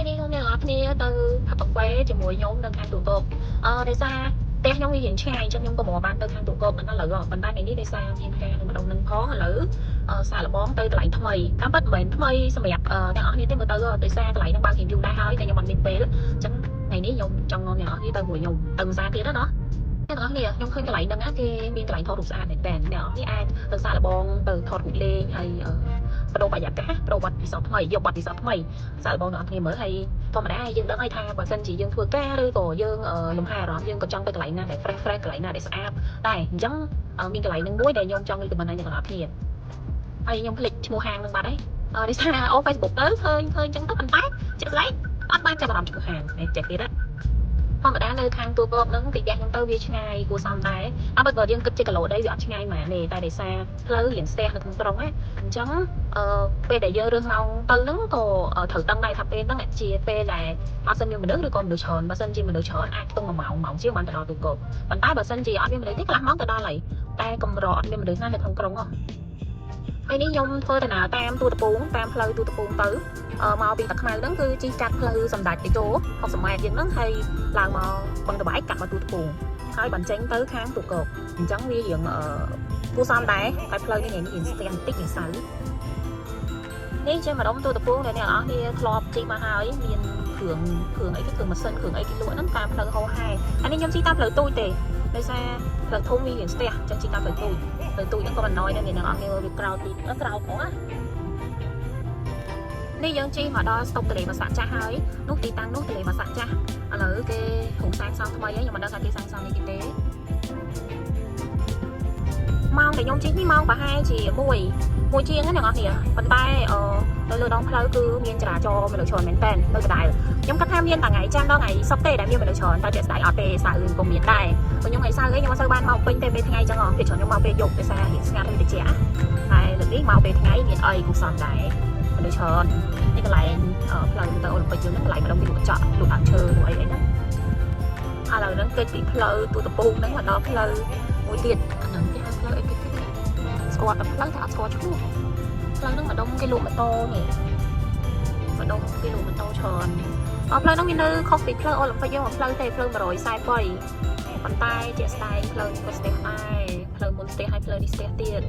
ថ្ងៃនេះខ្ញុំអ្នកនរគ្នាទៅផឹកកាហ្វេជាមួយខ្ញុំនៅខាងទូកកដោយសារផ្ទះខ្ញុំវារៀងឆ្ងាយអញ្ចឹងខ្ញុំក៏មកបានទៅខាងទូកកមិនឥឡូវប៉ុន្តែថ្ងៃនេះដោយសារមានការម្ដងនឹងផងឥឡូវសាកល្បងទៅកន្លែងថ្មីតាមពិតមិនមែនថ្មីសម្រាប់អ្នកនរគ្នាទេមើលទៅដោយសារកន្លែងហ្នឹងបើករៀងយូរដែរហើយតែខ្ញុំអត់មានពេលអញ្ចឹងថ្ងៃនេះខ្ញុំចង់នាំអ្នកនរគ្នាទៅមួយខ្ញុំទៅឧស្សាហ៍ទៀតណាអ្នកនរគ្នាខ្ញុំឃើញកន្លែងហ្នឹងគេមានកន្លែងថតរូបស្អាតមែនតើអ្នកនរគ្នាអាចទៅសាកល្បងទៅថតរូបលេងហើយបដូរបរិយាកាសបដូរបទពិសោធន៍ថ្មីយកបទពិសោធន៍ថ្មីសាកល្បងអ្នកនរគ្នាមើលហើយធម្មតាយើងដឹងហើយថាបើសិនជាយើងធ្វើការឬក៏យើងលំហែអារម្មណ៍យើងក៏ចង់ទៅកន្លែងណាដែល fresh កន្លែងណាដែលស្អាតដែរអញ្ចឹងមានកន្លែងហ្នឹងមួយដែលខ្ញុំចង់លើកកម្ពស់ឲ្យអ្នកនរគ្នាហើយខ្ញុំភ្លេចឈ្មោះហាងហ្នឹងបាត់ហើយដោយសារអូ Facebook ទៅឃើញអញ្ចឹងទៅប៉ុន្តែជាក់ស្ដែងអត់បានចាប់អារម្មណ៍ឈ្មោះហាងចេះទៀតធម្មតានៅខាងទូកកហ្នឹងទីផ្ទះខ្ញុំទៅវាឆ្ងាយគួរសមដែរបើបើយើងគិតជាគីឡូដីវាអត់ឆ្ងាយហ្មងទេតែដោយសារផ្លូវរៀងស្ទះនៅក្នុងក្រុងណាអញ្ចឹងពេលដែលយើងរើសម៉ោងទៅហ្នឹងក៏ត្រូវដឹងដែរថាពេលហ្នឹងជាពេលដែលអត់សិនមានមនុស្សឬក៏មនុស្សច្រើនបើសិនជាមនុស្សច្រើនអាចខ្ទង់1ម៉ោងជាងបានទៅដល់ទូកកប៉ុន្តែបើសិនជាអត់មានមនុស្សទេកន្លះម៉ោងទៅដល់ហើយតែកម្រអត់មានមនុស្សណានៅក្នុងក្រុងហើយនេះខ្ញុំធ្វើដំណើរតាមទូតពងតាមផ្លូវទូតពងទៅមកពីតាខ្មៅហ្នឹងគឺជិះកាត់ផ្លូវសម្ដេចតេជោ60ម៉ែត្រយើងហ្នឹងហើយឡើងមកបឹងតបែកកាត់មកទូតពងហើយបញ្ចេញទៅខាងទូកកអញ្ចឹងវារៀងគួរសមដែរតែផ្លូវនេះរៀងស្ទះបន្តិចរៀងសៅនេះជាម្ដុំទូតពងដែលអ្នកនរគ្នាធ្លាប់ជិះមកហើយមានគ្រឿងអីគេគ្រឿងម៉ាស៊ីនគ្រឿងអីគេលក់ហ្នឹងតាមផ្លូវហោហែអានេះខ្ញុំជិះតាមផ្លូវទូចទេដោយសារផ្លូវធំវារៀងស្ទះអញ្ចឹងជិះតាមផ្លូវទូចហ្នឹងក៏មិនណយដែរអ្នកនរគ្នាវាក្រោយទីក្រោយផងណានេះយើងជិះមកដល់ស្តុបទន្លេបាសាក់ចាស់ហើយនោះទីតាំងនោះទន្លេបាសាក់ចាស់ឥឡូវគេរំសាងសង់ថ្មីហើយខ្ញុំមិនដឹងថាគេសាងសង់នេះទេម៉ោងដែលខ្ញុំជិះនេះម៉ោងប្រហែលជា1ជាងណាអ្នកនរគ្នាប៉ុន្តែនៅលើដងផ្លូវគឺមានចរាចរណ៍មនុស្សច្រើនមែនតើនៅដដែលខ្ញុំគិតថាមានតែថ្ងៃច័ន្ទដល់ថ្ងៃសុក្រទេដែលមានមនុស្សច្រើនតែជាក់ស្ដែងអត់ទេសៅរ៍ក៏មានដែរព្រោះខ្ញុំថ្ងៃសៅរ៍ខ្ញុំអត់សូវបានមកពេញទេពេលថ្ងៃចឹងពេលច្រើនខ្ញុំមកពេលយប់ដោយសារស្ងាត់ហើយត្រជាក់ហើយលើកនេះមកពេលថ្ងៃមានអីគូសំដែរមនុស្សច្រើននេះកន្លែងផ្លូវទៅអូឡ িম্প ិកយើងហ្នឹងកន្លែងម្ដុំគេលក់កញ្ចក់លក់ដើមឈើលក់អីហ្នឹងឥឡូវហ្នឹងគេពីផ្លូវទូតពងហ្នឹងមកដល់ផ្លូវមួយទៀតអាហ្នឹងគេហៅផ្លូវអីគេស្គាល់តែផ្លូវតែអត់ស្គាល់ឈ្មោះផ្លូវហ្នឹងម្ដុំគេលក់ម៉ូតូនេះម្ដុំគេលក់ម៉ូតូច្រើនផ្លូវហ្នឹងវានៅខុសពីផ្លូវអូឡ িম্প ិកយើងផ្លូវទេផ្លូវ143ប៉ុន្តែជាក់ស្ដែងផ្លូវនេះក៏ស្ទះដែរផ្លូវមុនស្ទះហើយផ្លូវនេះស្ទះទៀត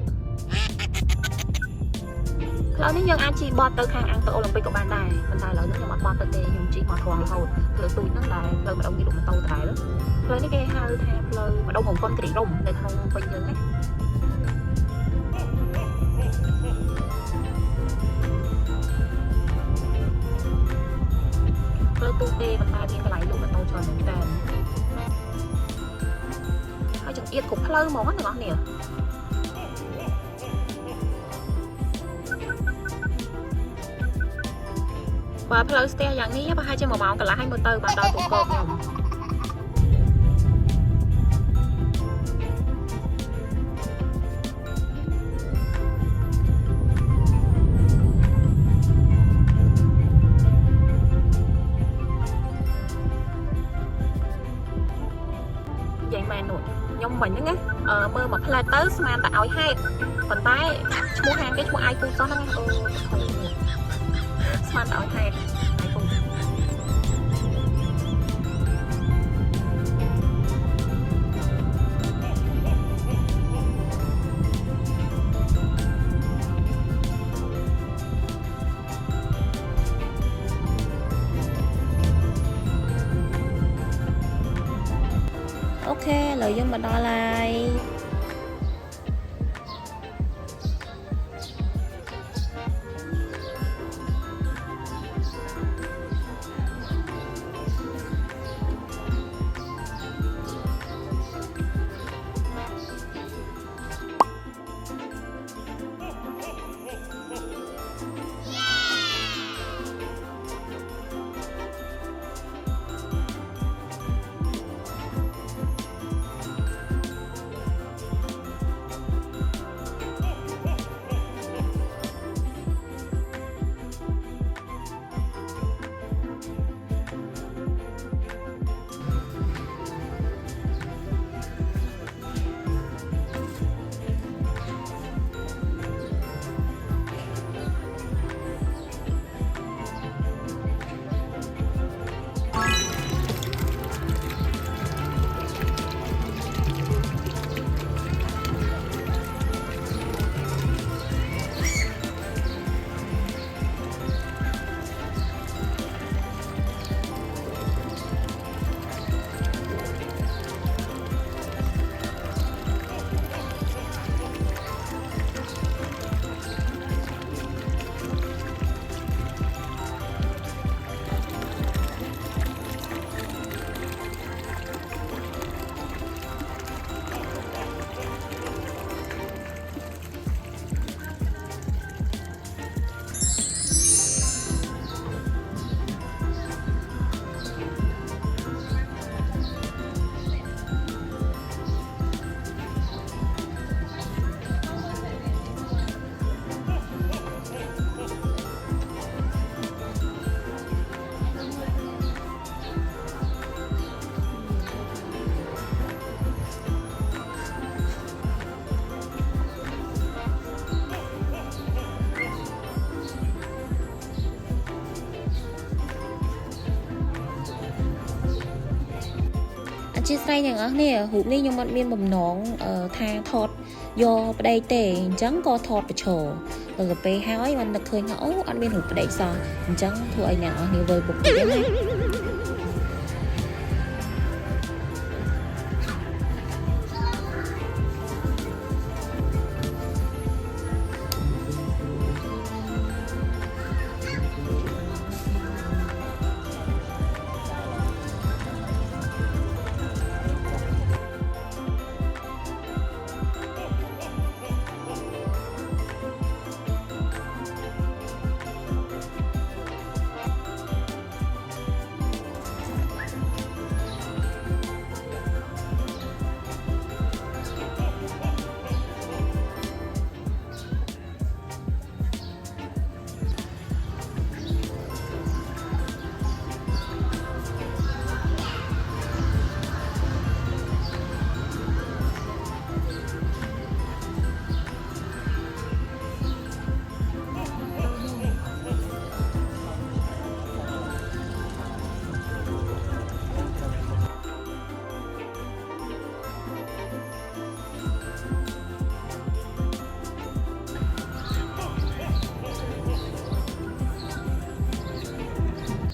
ផ្លូវនេះយើងអាចជិះបត់ទៅខាងអង្គទៅអូឡ িম্প ិកក៏បានដែរប៉ុន្តែឥឡូវនេះខ្ញុំអត់បត់ទៅទេខ្ញុំជិះមកត្រង់រហូតផ្លូវទូចហ្នឹងដែរផ្លូវម្ដុំគេលក់ម៉ូតូដែរផ្លូវនេះគេហៅថាផ្លូវម្ដុំរំពន្ធគ្រីរំនៅក្នុងពេញយើងណាផ្លូវទូចទេប៉ុន្តែមានកន្លែងលក់ម៉ូតូច្រើនមែនតើហើយចង្អៀតគ្រប់ផ្លូវហ្មងណាអ្នកនរគ្នាបើផ្លូវស្ទះយ៉ាងនេះប្រហែលជា1ម៉ោងកន្លះហើយមើលទៅបានដល់ទូកកខ្ញុំយ៉ាងមែននោះខ្ញុំមិញហ្នឹងមើលមកផ្លែទៅស្មានតែឲ្យហេតុប៉ុន្តែឈ្មោះហាងគេឈ្មោះអាយពូសោះហ្នឹងស្មានតែឲ្យហេតុអាយពូអូខេឥឡូវយើងមកដល់ហើយ chia sẻ những ở nè hụt ní nhưng mà miên bầm nón tha thọt do đây tệ chẳng có thọt bị trổ rồi gặp bé hói mình được khơi ngẫu ăn miên hụt đây sao chẳng thua ai nào nè vơi bụng này